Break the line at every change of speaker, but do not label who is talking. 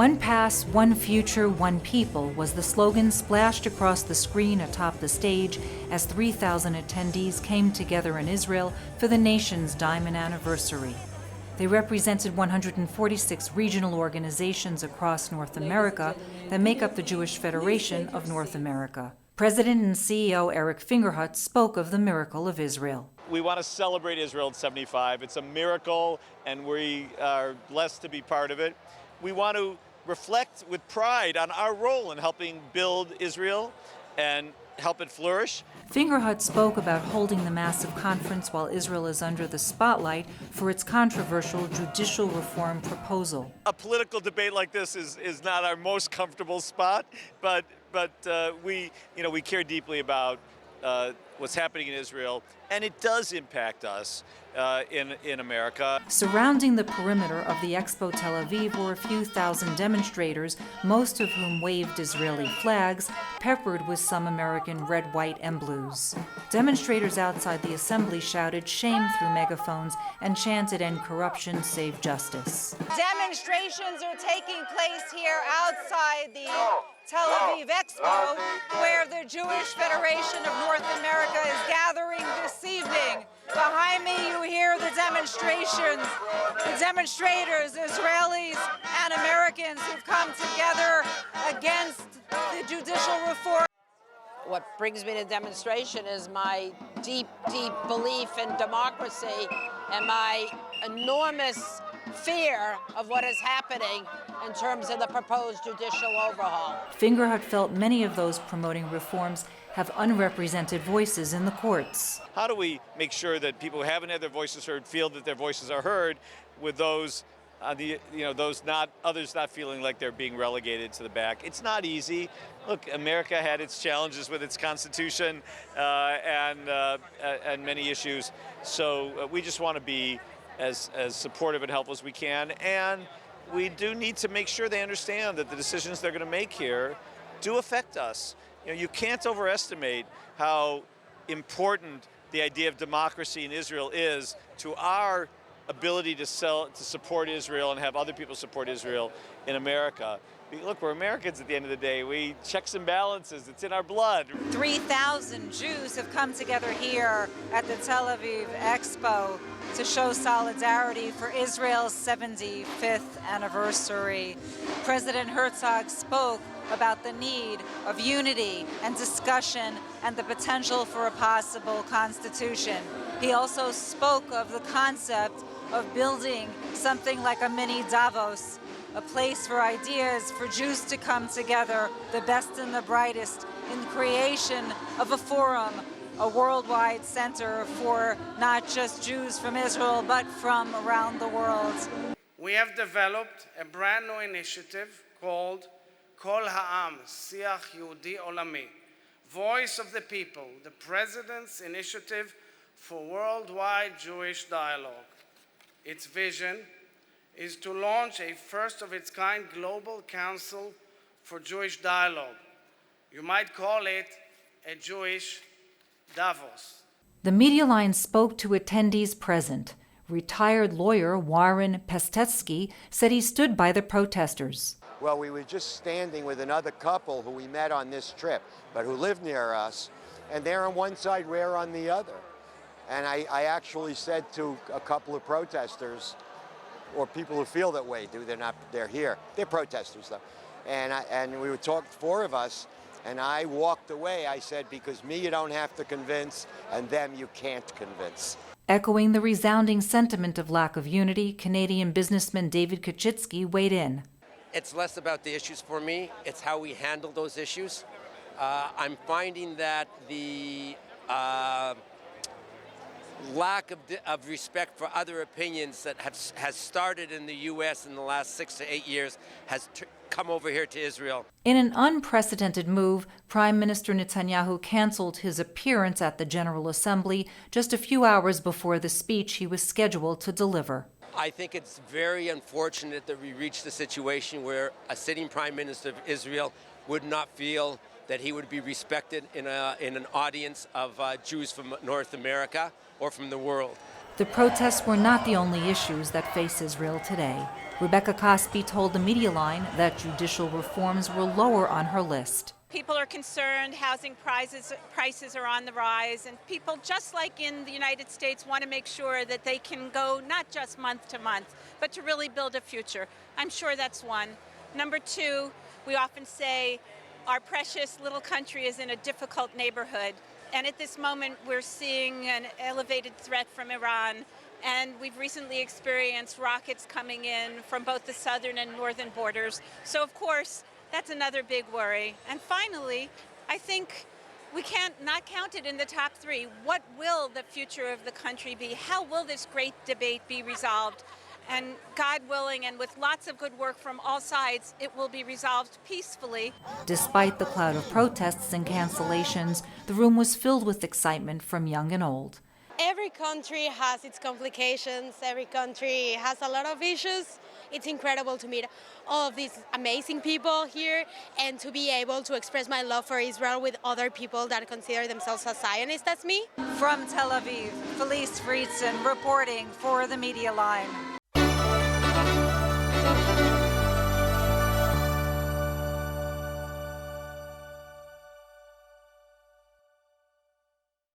One pass, one future, one people was the slogan splashed across the screen atop the stage as 3,000 attendees came together in Israel for the nation's diamond anniversary. They represented 146 regional organizations across North America that make up the Jewish Federation of North America. President and CEO Eric Fingerhut spoke of the miracle of Israel.
We want to celebrate Israel at 75. It's a miracle, and we are blessed to be part of it. We want to reflect with pride on our role in helping build Israel and help it flourish.
Fingerhut spoke about holding the massive conference while Israel is under the spotlight for its controversial judicial reform proposal.
A political debate like this is not our most comfortable spot, but we care deeply about what's happening in Israel, and it does impact us in America.
Surrounding the perimeter of the Expo Tel Aviv were a few thousand demonstrators, most of whom waved Israeli flags, peppered with some American red, white, and blues. Demonstrators outside the assembly shouted shame through megaphones and chanted "End corruption, save justice."
Demonstrations are taking place here outside the Tel Aviv Expo, where the Jewish Federation of North America is gathering this evening. Behind me, you hear the demonstrations, the demonstrators, Israelis and Americans who've come together against the judicial reform. What brings me to demonstration is my deep, deep belief in democracy and my enormous fear of what is happening in terms of the proposed judicial overhaul.
Fingerhut felt many of those promoting reforms have unrepresented voices in the courts.
How do we make sure that people who haven't had their voices heard feel that their voices are heard, with those others not feeling like they're being relegated to the back? It's not easy. Look, America had its challenges with its Constitution and many issues. So we just want to be as supportive and helpful as we can, and we do need to make sure they understand that the decisions they're going to make here do affect us. You can't overestimate how important the idea of democracy in Israel is to our ability to support Israel and have other people support Israel in America. Look, we're Americans at the end of the day. We checks and balances. It's in our blood.
3,000 Jews have come together here at the Tel Aviv Expo to show solidarity for Israel's 75th anniversary. President Herzog spoke about the need of unity and discussion and the potential for a possible constitution. He also spoke of the concept of building something like a mini Davos, a place for ideas for Jews to come together, the best and the brightest, in creation of a forum, a worldwide center for not just Jews from Israel, but from around the world.
We have developed a brand new initiative called Kol Ha'am, Siach Yehudi Olami, Voice of the People, the President's Initiative for Worldwide Jewish Dialogue. Its vision is to launch a first-of-its-kind global council for Jewish dialogue. You might call it a Jewish Davos.
The media line spoke to attendees present. Retired lawyer Warren Pestetsky said he stood by the protesters.
Well, we were just standing with another couple who we met on this trip, but who live near us, and they're on one side, we're on the other. And I actually said to a couple of protesters, or people who feel that way, they're here. They're protesters, though. And we were talking, four of us, and I walked away. I said, because me you don't have to convince, and them you can't convince.
Echoing the resounding sentiment of lack of unity, Canadian businessman David Kaczynski weighed in.
It's less about the issues for me, it's how we handle those issues. I'm finding that the lack of respect for other opinions that has started in the U.S. in the last 6 to 8 years has come over here to Israel.
In an unprecedented move, Prime Minister Netanyahu canceled his appearance at the General Assembly just a few hours before the speech he was scheduled to deliver.
I think it's very unfortunate that we reached a situation where a sitting Prime Minister of Israel would not feel that he would be respected in an audience of Jews from North America or from the world.
The protests were not the only issues that face Israel today. Rebecca Cosby told the Media Line that judicial reforms were lower on her list.
People are concerned, housing prices are on the rise, and people, just like in the United States, want to make sure that they can go not just month to month, but to really build a future. I'm sure that's one. Number two, we often say our precious little country is in a difficult neighborhood, and at this moment we're seeing an elevated threat from Iran, and we've recently experienced rockets coming in from both the southern and northern borders. So of course, that's another big worry. And finally, I think we can't not count it in the top three. What will the future of the country be? How will this great debate be resolved? And God willing, and with lots of good work from all sides, it will be resolved peacefully.
Despite the cloud of protests and cancellations, the room was filled with excitement from young and old.
Every country has its complications. Every country has a lot of issues. It's incredible to meet all of these amazing people here and to be able to express my love for Israel with other people that consider themselves as Zionists as me.
From Tel Aviv, Felice Friedson reporting for the Media Line.